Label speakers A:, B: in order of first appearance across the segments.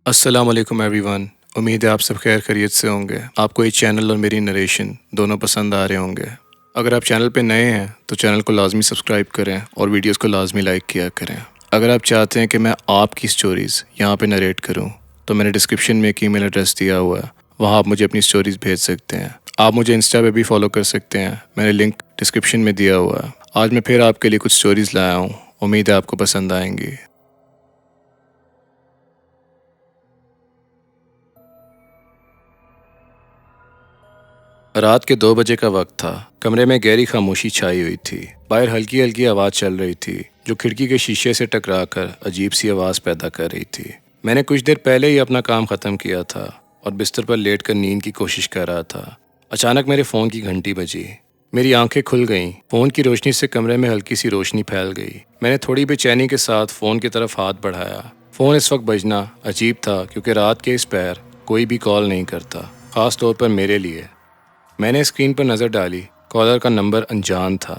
A: السلام علیکم every one. امید ہے آپ سب خیر خیریت سے ہوں گے۔ آپ کو یہ چینل اور میری نریشن دونوں پسند آ رہے ہوں گے۔ اگر آپ چینل پہ نئے ہیں تو چینل کو لازمی سبسکرائب کریں اور ویڈیوز کو لازمی لائک کیا کریں۔ اگر آپ چاہتے ہیں کہ میں آپ کی سٹوریز یہاں پہ نریٹ کروں تو میں نے ڈسکرپشن میں ایک ای میل ایڈریس دیا ہوا ہے، وہاں آپ مجھے اپنی سٹوریز بھیج سکتے ہیں۔ آپ مجھے انسٹا پہ بھی فالو کر سکتے ہیں، میں نے لنک ڈسکرپشن میں دیا ہوا ہے۔ آج میں پھر آپ کے لیے کچھ سٹوریز لایا ہوں، امید ہے آپ کو پسند آئیں گی۔ رات کے 2 بجے کا وقت تھا۔ کمرے میں گہری خاموشی چھائی ہوئی تھی۔ باہر ہلکی ہلکی آواز چل رہی تھی جو کھڑکی کے شیشے سے ٹکرا کر عجیب سی آواز پیدا کر رہی تھی۔ میں نے کچھ دیر پہلے ہی اپنا کام ختم کیا تھا اور بستر پر لیٹ کر نیند کی کوشش کر رہا تھا۔ اچانک میرے فون کی گھنٹی بجی۔ میری آنکھیں کھل گئیں۔ فون کی روشنی سے کمرے میں ہلکی سی روشنی پھیل گئی۔ میں نے تھوڑی بے چینی کے ساتھ فون کی طرف ہاتھ بڑھایا۔ فون اس وقت بجنا عجیب تھا کیونکہ رات کے اس پہر کوئی بھی کال نہیں کرتا، خاص طور پر میرے لیے۔ میں نے اسکرین پر نظر ڈالی۔ کالر کا نمبر انجان تھا۔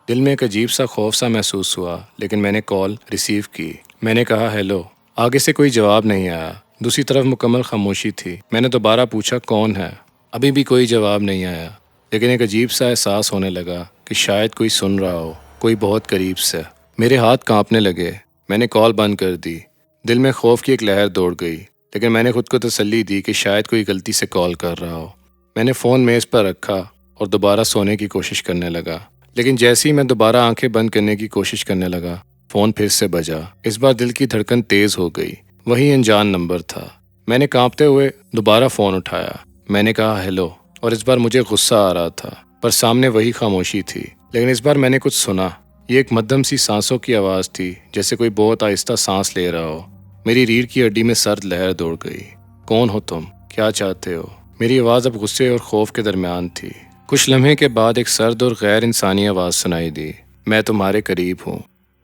A: دل میں ایک عجیب سا خوف سا محسوس ہوا، لیکن میں نے کال ریسیو کی۔ میں نے کہا ہیلو۔ آگے سے کوئی جواب نہیں آیا۔ دوسری طرف مکمل خاموشی تھی۔ میں نے دوبارہ پوچھا کون ہے؟ ابھی بھی کوئی جواب نہیں آیا، لیکن ایک عجیب سا احساس ہونے لگا کہ شاید کوئی سن رہا ہو، کوئی بہت قریب سے۔ میرے ہاتھ کانپنے لگے۔ میں نے کال بند کر دی۔ دل میں خوف کی ایک لہر دوڑ گئی، لیکن میں نے خود کو تسلی دی کہ شاید کوئی غلطی سے کال کر رہا ہو۔ میں نے فون میز پر رکھا اور دوبارہ سونے کی کوشش کرنے لگا، لیکن جیسے ہی میں دوبارہ آنکھیں بند کرنے کی کوشش کرنے لگا، فون پھر سے بجا۔ اس بار دل کی دھڑکن تیز ہو گئی۔ وہی انجان نمبر تھا۔ میں نے کانپتے ہوئے دوبارہ فون اٹھایا۔ میں نے کہا ہیلو، اور اس بار مجھے غصہ آ رہا تھا، پر سامنے وہی خاموشی تھی۔ لیکن اس بار میں نے کچھ سنا۔ یہ ایک مدھم سی سانسوں کی آواز تھی، جیسے کوئی بہت آہستہ سانس لے رہا ہو۔ میری ریڑھ کی ہڈی میں سرد لہر دوڑ گئی۔ کون ہو تم؟ کیا چاہتے ہو؟ میری آواز اب غصے اور خوف کے درمیان تھی۔ کچھ لمحے کے بعد ایک سرد اور غیر انسانی آواز سنائی دی، میں تمہارے قریب ہوں۔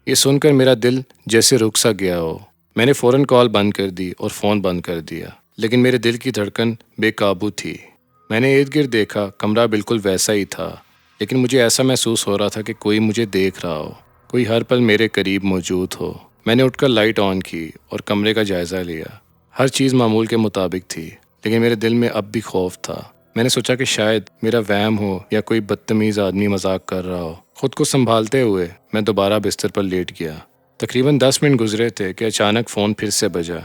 A: یہ سن کر میرا دل جیسے رک سا گیا ہو۔ میں نے فوراً کال بند کر دی اور فون بند کر دیا، لیکن میرے دل کی دھڑکن بے قابو تھی۔ میں نے ارد گرد دیکھا، کمرہ بالکل ویسا ہی تھا، لیکن مجھے ایسا محسوس ہو رہا تھا کہ کوئی مجھے دیکھ رہا ہو، کوئی ہر پل میرے قریب موجود ہو۔ میں نے اٹھ کر لائٹ آن کی اور کمرے کا جائزہ لیا۔ ہر چیز معمول کے مطابق تھی، لیکن میرے دل میں اب بھی خوف تھا۔ میں نے سوچا کہ شاید میرا وہم ہو یا کوئی بدتمیز آدمی مذاق کر رہا ہو۔ خود کو سنبھالتے ہوئے میں دوبارہ بستر پر لیٹ گیا۔ تقریباً 10 منٹ گزرے تھے کہ اچانک فون پھر سے بجا۔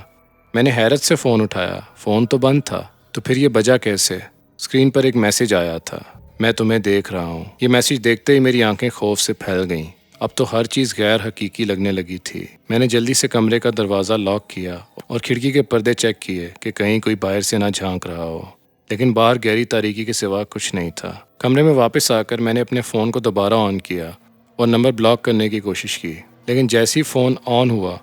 A: میں نے حیرت سے فون اٹھایا۔ فون تو بند تھا، تو پھر یہ بجا کیسے؟ اسکرین پر ایک میسج آیا تھا، میں تمہیں دیکھ رہا ہوں۔ یہ میسج دیکھتے ہی میری آنکھیں خوف سے پھیل گئیں۔ اب تو ہر چیز غیر حقیقی لگنے لگی تھی۔ میں نے جلدی سے کمرے کا دروازہ لاک کیا اور کھڑکی کے پردے چیک کیے کہ کہیں کوئی باہر سے نہ جھانک رہا ہو، لیکن باہر گہری تاریکی کے سوا کچھ نہیں تھا۔ کمرے میں واپس آ کر میں نے اپنے فون کو دوبارہ آن کیا اور نمبر بلاک کرنے کی کوشش کی، لیکن جیسے ہی فون آن ہوا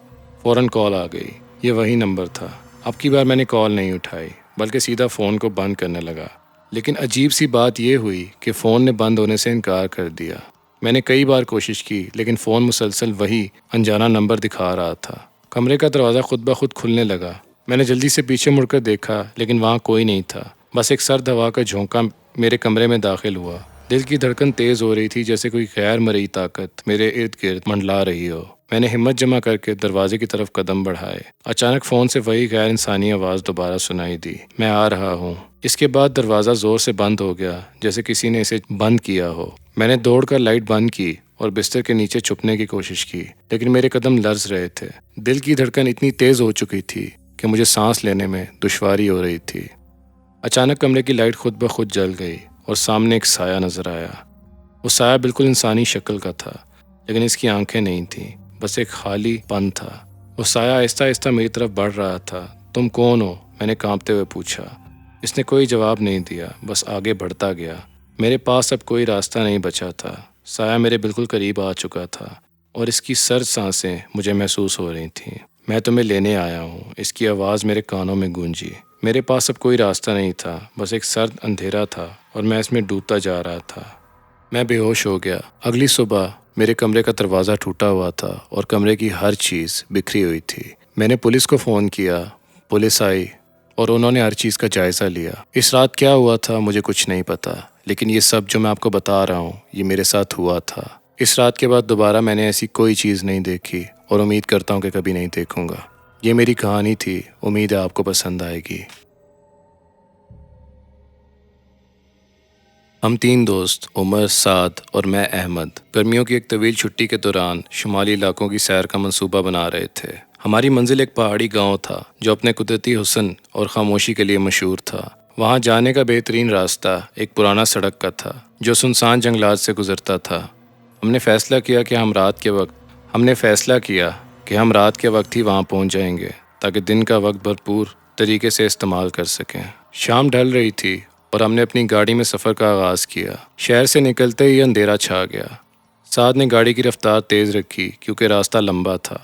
A: فوراً کال آ گئی۔ یہ وہی نمبر تھا۔ اب کی بار میں نے کال نہیں اٹھائی، بلکہ سیدھا فون کو بند کرنے لگا۔ لیکن عجیب سی بات یہ ہوئی کہ فون نے بند ہونے سے انکار کر دیا۔ میں نے کئی بار کوشش کی، لیکن فون مسلسل وہی انجانا نمبر دکھا رہا تھا۔ کمرے کا دروازہ خود بخود کھلنے لگا۔ میں نے جلدی سے پیچھے مڑ کر دیکھا، لیکن وہاں کوئی نہیں تھا۔ بس ایک سرد ہوا کا جھونکا میرے کمرے میں داخل ہوا۔ دل کی دھڑکن تیز ہو رہی تھی، جیسے کوئی غیر مرئی طاقت میرے ارد گرد منڈلا رہی ہو۔ میں نے ہمت جمع کر کے دروازے کی طرف قدم بڑھائے۔ اچانک فون سے وہی غیر انسانی آواز دوبارہ سنائی دی، میں آ رہا ہوں۔ اس کے بعد دروازہ زور سے بند ہو گیا، جیسے کسی نے اسے بند کیا ہو۔ میں نے دوڑ کر لائٹ بند کی اور بستر کے نیچے چھپنے کی کوشش کی، لیکن میرے قدم لرز رہے تھے۔ دل کی دھڑکن اتنی تیز ہو چکی تھی کہ مجھے سانس لینے میں دشواری ہو رہی تھی۔ اچانک کمرے کی لائٹ خود بخود جل گئی اور سامنے ایک سایہ نظر آیا۔ وہ سایہ بالکل انسانی شکل کا تھا، لیکن اس کی آنکھیں نہیں تھیں، بس ایک خالی پن تھا۔ وہ سایہ آہستہ آہستہ میری طرف بڑھ رہا تھا۔ تم کون ہو؟ میں نے کانپتے ہوئے پوچھا۔ اس نے کوئی جواب نہیں دیا، بس آگے بڑھتا گیا۔ میرے پاس اب کوئی راستہ نہیں بچا تھا۔ سایہ میرے بالکل قریب آ چکا تھا اور اس کی سرد سانسیں مجھے محسوس ہو رہی تھیں۔ میں تمہیں لینے آیا ہوں، اس کی آواز میرے کانوں میں گونجی۔ میرے پاس اب کوئی راستہ نہیں تھا، بس ایک سرد اندھیرا تھا اور میں اس میں ڈوبتا جا رہا تھا۔ میں بے ہوش ہو گیا۔ اگلی صبح میرے کمرے کا دروازہ ٹوٹا ہوا تھا اور کمرے کی ہر چیز بکھری ہوئی تھی۔ میں نے پولیس کو فون کیا، پولیس آئی اور انہوں نے ہر چیز کا جائزہ لیا۔ اس رات کیا ہوا تھا مجھے کچھ نہیں پتا، لیکن یہ سب جو میں آپ کو بتا رہا ہوں یہ میرے ساتھ ہوا تھا۔ اس رات کے بعد دوبارہ میں نے ایسی کوئی چیز نہیں دیکھی اور امید کرتا ہوں کہ کبھی نہیں دیکھوں گا۔ یہ میری کہانی تھی، امید ہے آپ کو پسند آئے گی۔ ہم 3 دوست عمر، سعد اور میں احمد گرمیوں کی ایک طویل چھٹی کے دوران شمالی علاقوں کی سیر کا منصوبہ بنا رہے تھے۔ ہماری منزل ایک پہاڑی گاؤں تھا جو اپنے قدرتی حسن اور خاموشی کے لیے مشہور تھا۔ وہاں جانے کا بہترین راستہ ایک پرانا سڑک کا تھا جو سنسان جنگلات سے گزرتا تھا۔ ہم نے فیصلہ کیا کہ ہم رات کے وقت ہی وہاں پہنچ جائیں گے تاکہ دن کا وقت بھرپور طریقے سے استعمال کر سکیں۔ شام ڈھل رہی تھی اور ہم نے اپنی گاڑی میں سفر کا آغاز کیا۔ شہر سے نکلتے ہی اندھیرا چھا گیا۔ سعد نے گاڑی کی رفتار تیز رکھی کیونکہ راستہ لمبا تھا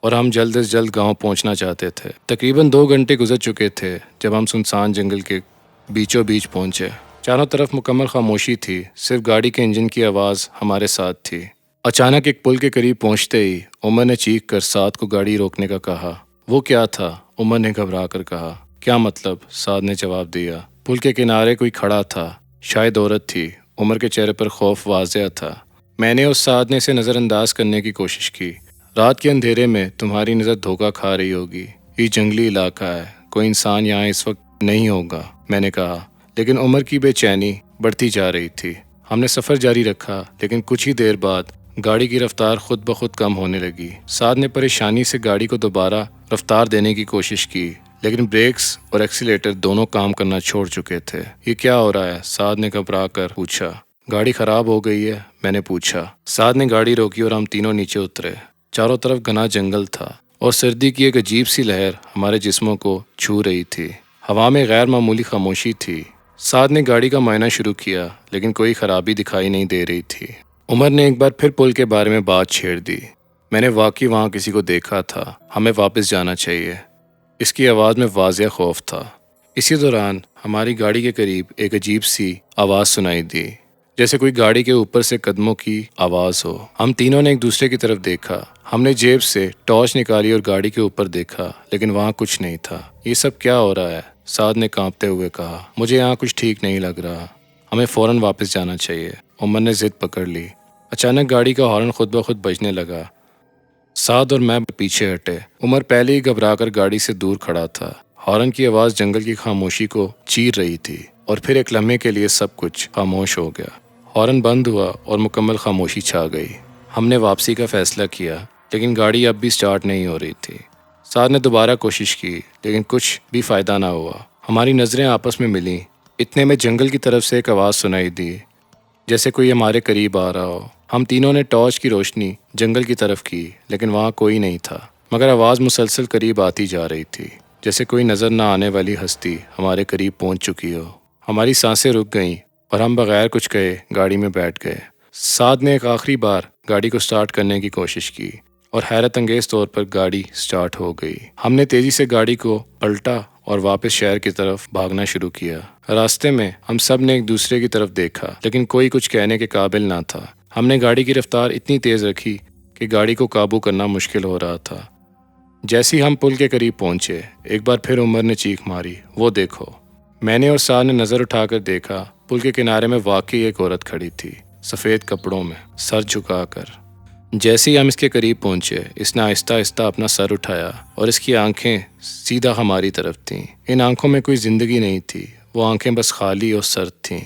A: اور ہم جلد از جلد گاؤں پہنچنا چاہتے تھے۔ تقریباً 2 گھنٹے گزر چکے تھے جب ہم سنسان جنگل کے بیچوں بیچ پہنچے۔ چاروں طرف مکمل خاموشی تھی، صرف گاڑی کے انجن کی آواز ہمارے ساتھ تھی۔ اچانک ایک پل کے قریب پہنچتے ہی عمر نے چیخ کر سعد کو گاڑی روکنے کا کہا۔ وہ کیا تھا؟ عمر نے گھبرا کر کہا۔ کیا مطلب؟ سعد نے جواب دیا۔ پل کے کنارے کوئی کھڑا تھا، شاید عورت تھی۔ عمر کے چہرے پر خوف واضح تھا۔ میں نے اور سعد نے اسے نظر انداز کرنے کی کوشش کی۔ رات کے اندھیرے میں تمہاری نظر دھوکہ کھا رہی ہوگی، یہ جنگلی علاقہ ہے، کوئی انسان یہاں اس وقت نہیں ہوگا، میں نے کہا۔ لیکن عمر کی بے چینی بڑھتی جا رہی تھی۔ ہم نے سفر جاری رکھا لیکن کچھ ہی دیر بعد گاڑی کی رفتار خود بخود کم ہونے لگی۔ سعد نے پریشانی سے گاڑی کو دوبارہ رفتار دینے کی کوشش کی لیکن بریکس اور ایکسیلیٹر دونوں کام کرنا چھوڑ چکے تھے۔ یہ کیا ہو رہا ہے؟ سعد نے گھبرا کر پوچھا۔ گاڑی خراب ہو گئی ہے، میں نے پوچھا۔ سعد نے گاڑی روکی اور ہم تینوں نیچے اترے۔ چاروں طرف گھنا جنگل تھا اور سردی کی ایک عجیب سی لہر ہمارے جسموں کو چھو رہی تھی۔ ہوا میں غیر معمولی خاموشی تھی۔ سعد نے گاڑی کا معائنہ شروع کیا لیکن کوئی خرابی دکھائی نہیں دے رہی تھی۔ عمر نے ایک بار پھر پل کے بارے میں بات چھیڑ دی۔ میں نے واقعی وہاں کسی کو دیکھا تھا، ہمیں واپس جانا چاہیے۔ اس کی آواز میں واضح خوف تھا۔ اسی دوران ہماری گاڑی کے قریب ایک عجیب سی آواز سنائی دی، جیسے کوئی گاڑی کے اوپر سے قدموں کی آواز ہو۔ ہم تینوں نے ایک دوسرے کی طرف دیکھا۔ ہم نے جیب سے ٹارچ نکالی اور گاڑی کے اوپر دیکھا لیکن وہاں کچھ نہیں تھا۔ یہ سب کیا ہو رہا ہے؟ سعد نے کانپتے ہوئے کہا۔ مجھے یہاں کچھ ٹھیک نہیں لگ رہا، ہمیں فوراً واپس جانا چاہیے۔ عمر نے ضد پکڑ لی۔ اچانک گاڑی کا ہارن خود بخود بجنے لگا۔ سعد اور میں پیچھے ہٹے۔ عمر پہلے ہی گھبرا کر گاڑی سے دور کھڑا تھا۔ ہارن کی آواز جنگل کی خاموشی کو چیر رہی تھی اور پھر ایک لمحے کے لیے سب کچھ خاموش ہو گیا۔ ہارن بند ہوا اور مکمل خاموشی چھا گئی۔ ہم نے واپسی کا فیصلہ کیا لیکن گاڑی اب بھی سٹارٹ نہیں ہو رہی تھی۔ سعد نے دوبارہ کوشش کی لیکن کچھ بھی فائدہ نہ ہوا۔ ہماری نظریں آپس میں ملیں۔ اتنے میں جنگل کی طرف سے ایک آواز سنائی دی، جیسے کوئی ہمارے قریب آ رہا ہو۔ ہم تینوں نے ٹارچ کی روشنی جنگل کی طرف کی لیکن وہاں کوئی نہیں تھا، مگر آواز مسلسل قریب آتی جا رہی تھی، جیسے کوئی نظر نہ آنے والی ہستی ہمارے قریب پہنچ چکی ہو۔ ہماری سانسیں رک گئیں اور ہم بغیر کچھ کہے گاڑی میں بیٹھ گئے۔ سعد نے ایک آخری بار گاڑی کو سٹارٹ کرنے کی کوشش کی اور حیرت انگیز طور پر گاڑی سٹارٹ ہو گئی۔ ہم نے تیزی سے گاڑی کو پلٹا اور واپس شہر کی طرف بھاگنا شروع کیا۔ راستے میں ہم سب نے ایک دوسرے کی طرف دیکھا لیکن کوئی کچھ کہنے کے قابل نہ تھا۔ ہم نے گاڑی کی رفتار اتنی تیز رکھی کہ گاڑی کو قابو کرنا مشکل ہو رہا تھا۔ جیسے ہی ہم پل کے قریب پہنچے، ایک بار پھر عمر نے چیخ ماری، وہ دیکھو۔ میں نے اور سعد نے نظر اٹھا کر دیکھا۔ پل کے کنارے میں واقعی ایک عورت کھڑی تھی، سفید کپڑوں میں، سر جھکا کر۔ جیسے ہی ہم اس کے قریب پہنچے، اس نے آہستہ آہستہ اپنا سر اٹھایا اور اس کی آنکھیں سیدھا ہماری طرف تھیں۔ ان آنکھوں میں کوئی زندگی نہیں تھی، وہ آنکھیں بس خالی اور سرد تھیں۔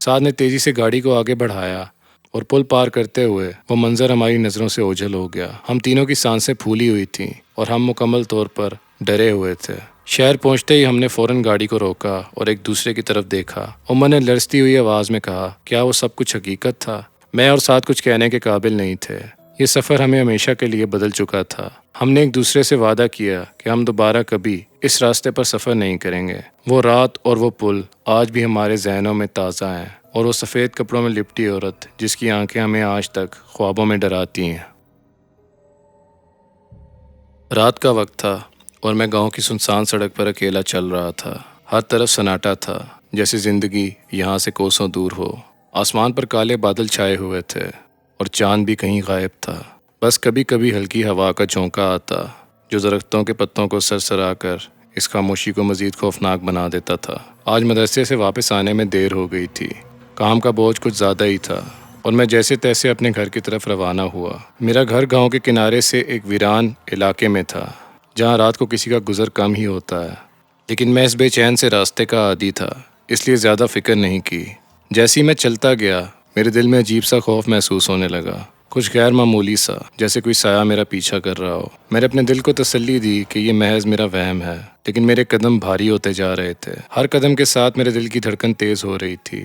A: سعد نے تیزی سے گاڑی کو آگے بڑھایا اور پل پار کرتے ہوئے وہ منظر ہماری نظروں سے اوجھل ہو گیا۔ ہم تینوں کی سانسیں پھولی ہوئی تھیں اور ہم مکمل طور پر ڈرے ہوئے تھے۔ شہر پہنچتے ہی ہم نے فوراً گاڑی کو روکا اور ایک دوسرے کی طرف دیکھا۔ عمر نے لرزتی ہوئی آواز میں کہا، کیا وہ سب کچھ حقیقت تھا؟ میں اور سعد کچھ کہنے کے قابل نہیں تھے۔ یہ سفر ہمیں ہمیشہ کے لیے بدل چکا تھا۔ ہم نے ایک دوسرے سے وعدہ کیا کہ ہم دوبارہ کبھی اس راستے پر سفر نہیں کریں گے۔ وہ رات اور وہ پل آج بھی ہمارے ذہنوں میں تازہ ہیں، اور وہ سفید کپڑوں میں لپٹی عورت جس کی آنکھیں ہمیں آج تک خوابوں میں ڈراتی ہیں۔ رات کا وقت تھا اور میں گاؤں کی سنسان سڑک پر اکیلا چل رہا تھا۔ ہر طرف سناٹا تھا، جیسے زندگی یہاں سے کوسوں دور ہو۔ آسمان پر کالے بادل چھائے ہوئے تھے اور چاند بھی کہیں غائب تھا۔ بس کبھی کبھی ہلکی ہوا کا جھونکا آتا جو درختوں کے پتوں کو سرسرا کر اس خاموشی کو مزید خوفناک بنا دیتا تھا۔ آج مدرسے سے واپس آنے میں دیر ہو گئی تھی۔ کام کا بوجھ کچھ زیادہ ہی تھا اور میں جیسے تیسے اپنے گھر کی طرف روانہ ہوا۔ میرا گھر گاؤں کے کنارے سے ایک ویران علاقے میں تھا جہاں رات کو کسی کا گزر کم ہی ہوتا ہے، لیکن میں اس بے چین سے راستے کا عادی تھا، اس لیے زیادہ فکر نہیں کی۔ جیسے ہی میں چلتا گیا میرے دل میں عجیب سا خوف محسوس ہونے لگا، کچھ غیر معمولی سا، جیسے کوئی سایہ میرا پیچھا کر رہا ہو۔ میں نے اپنے دل کو تسلی دی کہ یہ محض میرا وہم ہے، لیکن میرے قدم بھاری ہوتے جا رہے تھے۔ ہر قدم کے ساتھ میرے دل کی دھڑکن تیز ہو رہی تھی۔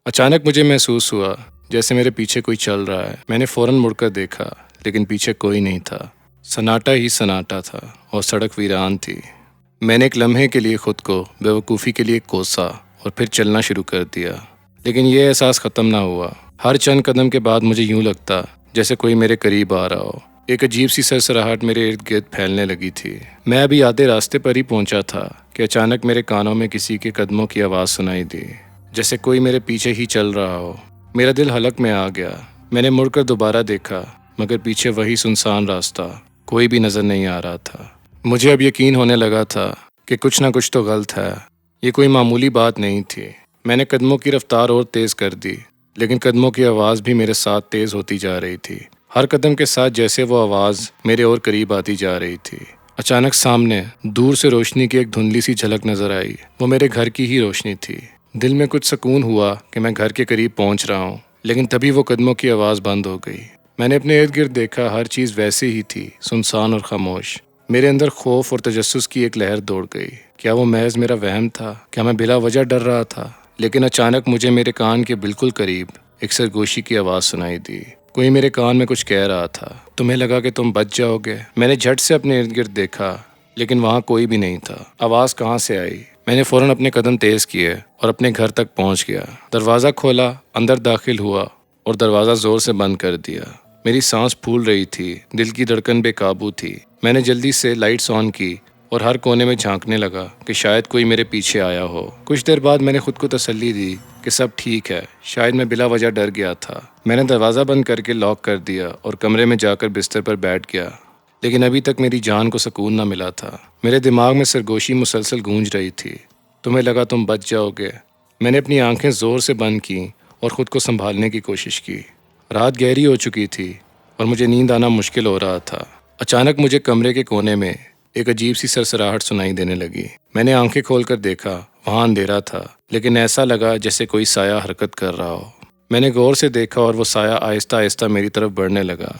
A: اچانک مجھے محسوس ہوا جیسے میرے پیچھے کوئی چل رہا ہے۔ میں نے فوراً مڑ کر دیکھا، لیکن پیچھے کوئی نہیں تھا۔ سناٹا ہی سناٹا تھا اور سڑک ویران تھی۔ میں نے ایک لمحے کے لیے خود کو بے وقوفی کے لیے کوسا اور پھر چلنا شروع کر دیا، لیکن یہ احساس ختم نہ ہوا۔ ہر چند قدم کے بعد مجھے یوں لگتا جیسے کوئی میرے قریب آ رہا ہو۔ ایک عجیب سی سرسراہٹ میرے ارد گرد پھیلنے لگی تھی۔ میں ابھی آدھے راستے پر ہی پہنچا تھا کہ اچانک میرے کانوں میں کسی کے قدموں کی آواز سنائی دی، جیسے کوئی میرے پیچھے ہی چل رہا ہو۔ میرا دل حلق میں آ گیا۔ میں نے مڑ کر دوبارہ دیکھا، مگر پیچھے وہی سنسان راستہ، کوئی بھی نظر نہیں آ رہا تھا۔ مجھے اب یقین ہونے لگا تھا کہ کچھ نہ کچھ تو غلط ہے، یہ کوئی معمولی بات نہیں تھی۔ میں نے قدموں کی رفتار اور تیز کر دی، لیکن قدموں کی آواز بھی میرے ساتھ تیز ہوتی جا رہی تھی۔ ہر قدم کے ساتھ جیسے وہ آواز میرے اور قریب آتی جا رہی تھی۔ اچانک سامنے دور سے روشنی کی ایک دھندلی سی جھلک نظر آئی۔ وہ میرے گھر کی ہی روشنی تھی۔ دل میں کچھ سکون ہوا کہ میں گھر کے قریب پہنچ رہا ہوں، لیکن تبھی وہ قدموں کی آواز بند ہو گئی۔ میں نے اپنے ارد گرد دیکھا، ہر چیز ویسے ہی تھی، سنسان اور خاموش۔ میرے اندر خوف اور تجسس کی ایک لہر دوڑ گئی۔ کیا وہ محض میرا وہم تھا؟ کیا میں بلا وجہ ڈر رہا تھا؟ لیکن اچانک مجھے میرے کان کے بالکل قریب ایک سرگوشی کی آواز سنائی دی۔ کوئی میرے کان میں کچھ کہہ رہا تھا، تمہیں لگا کہ تم بچ جاؤ گے؟ میں نے جھٹ سے اپنے ارد گرد دیکھا، لیکن وہاں کوئی بھی نہیں تھا۔ آواز کہاں سے آئی؟ میں نے فوراً اپنے قدم تیز کیے اور اپنے گھر تک پہنچ گیا۔ دروازہ کھولا، اندر داخل ہوا اور دروازہ زور سے بند کر دیا۔ میری سانس پھول رہی تھی، دل کی دھڑکن بے قابو تھی۔ میں نے جلدی سے لائٹس آن کی اور ہر کونے میں جھانکنے لگا کہ شاید کوئی میرے پیچھے آیا ہو۔ کچھ دیر بعد میں نے خود کو تسلی دی کہ سب ٹھیک ہے، شاید میں بلا وجہ ڈر گیا تھا۔ میں نے دروازہ بند کر کے لاک کر دیا اور کمرے میں جا کر بستر پر بیٹھ گیا، لیکن ابھی تک میری جان کو سکون نہ ملا تھا۔ میرے دماغ میں سرگوشی مسلسل گونج رہی تھی، تمہیں لگا تم بچ جاؤ گے۔ میں نے اپنی آنکھیں زور سے بند کیں اور خود کو سنبھالنے کی کوشش کی۔ رات گہری ہو چکی تھی اور مجھے نیند آنا مشکل ہو رہا تھا۔ اچانک مجھے کمرے کے کونے میں ایک عجیب سی سرسراہٹ سنائی دینے لگی۔ میں نے آنکھیں کھول کر دیکھا، وہاں اندھیرا تھا، لیکن ایسا لگا جیسے کوئی سایہ حرکت کر رہا ہو۔ میں نے غور سے دیکھا اور وہ سایہ آہستہ آہستہ میری طرف بڑھنے لگا۔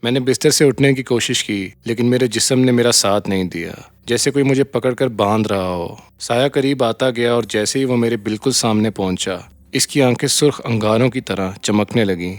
A: میں نے بستر سے اٹھنے کی کوشش کی، لیکن میرے جسم نے میرا ساتھ نہیں دیا، جیسے کوئی مجھے پکڑ کر باندھ رہا ہو۔ سایہ قریب آتا گیا اور جیسے ہی وہ میرے بالکل سامنے پہنچا، اس کی آنکھیں سرخ انگاروں کی طرح چمکنے لگیں۔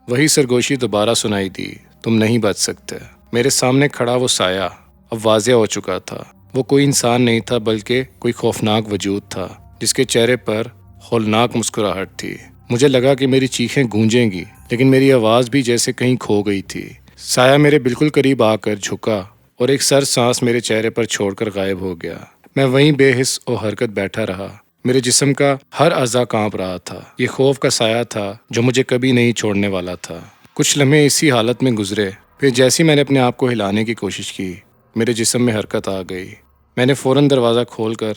A: وہی سرگوشی دوبارہ سنائی دی، تم نہیں بچ سکتے۔ میرے سامنے کھڑا وہ سایہ اب واضح ہو چکا تھا۔ وہ کوئی انسان نہیں تھا، بلکہ کوئی خوفناک وجود تھا، جس کے چہرے پر ہولناک مسکراہٹ تھی۔ مجھے لگا کہ میری چیخیں گونجیں گی، لیکن میری آواز بھی جیسے کہیں کھو گئی تھی۔ سایہ میرے بالکل قریب آ کر جھکا اور ایک سر سانس میرے چہرے پر چھوڑ کر غائب ہو گیا۔ میں وہیں بے حس و حرکت بیٹھا رہا۔ میرے جسم کا ہر اعضا کانپ رہا تھا۔ یہ خوف کا سایہ تھا جو مجھے کبھی نہیں چھوڑنے والا تھا۔ کچھ لمحے اسی حالت میں گزرے، پھر جیسے میں نے اپنے آپ کو ہلانے کی کوشش کی، میرے جسم میں حرکت آ گئی۔ میں نے فوراً دروازہ کھول کر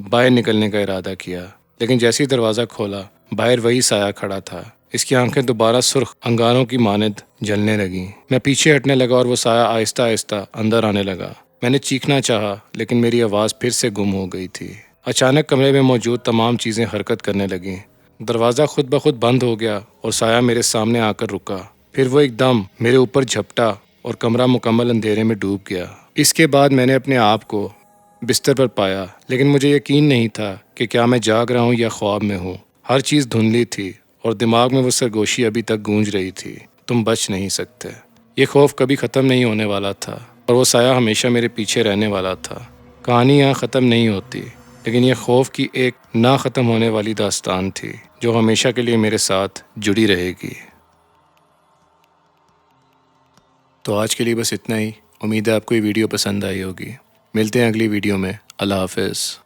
A: باہر نکلنے کا ارادہ کیا، لیکن جیسے ہی دروازہ کھولا، باہر وہی سایہ کھڑا تھا۔ اس کی آنکھیں دوبارہ سرخ انگاروں کی مانند جلنے لگیں۔ میں پیچھے ہٹنے لگا اور وہ سایہ آہستہ آہستہ اندر آنے لگا۔ میں نے چیخنا چاہا، لیکن میری آواز پھر سے گم ہو گئی تھی۔ اچانک کمرے میں موجود تمام چیزیں حرکت کرنے لگیں۔ دروازہ خود بخود بند ہو گیا اور سایہ میرے سامنے آ کر رکا۔ پھر وہ ایک دم میرے اوپر جھپٹا اور کمرہ مکمل اندھیرے میں ڈوب گیا۔ اس کے بعد میں نے اپنے آپ کو بستر پر پایا، لیکن مجھے یقین نہیں تھا کہ کیا میں جاگ رہا ہوں یا خواب میں ہوں۔ ہر چیز دھندلی تھی اور دماغ میں وہ سرگوشی ابھی تک گونج رہی تھی، تم بچ نہیں سکتے۔ یہ خوف کبھی ختم نہیں ہونے والا تھا اور وہ سایہ ہمیشہ میرے پیچھے رہنے والا تھا۔ کہانی یہاں ختم نہیں ہوتی، لیکن یہ خوف کی ایک نہ ختم ہونے والی داستان تھی جو ہمیشہ کے لیے میرے ساتھ جڑی رہے گی۔ تو آج کے لیے بس اتنا ہی۔ امید ہے آپ کو یہ ویڈیو پسند آئی ہوگی۔ ملتے ہیں اگلی ویڈیو میں۔ اللہ حافظ۔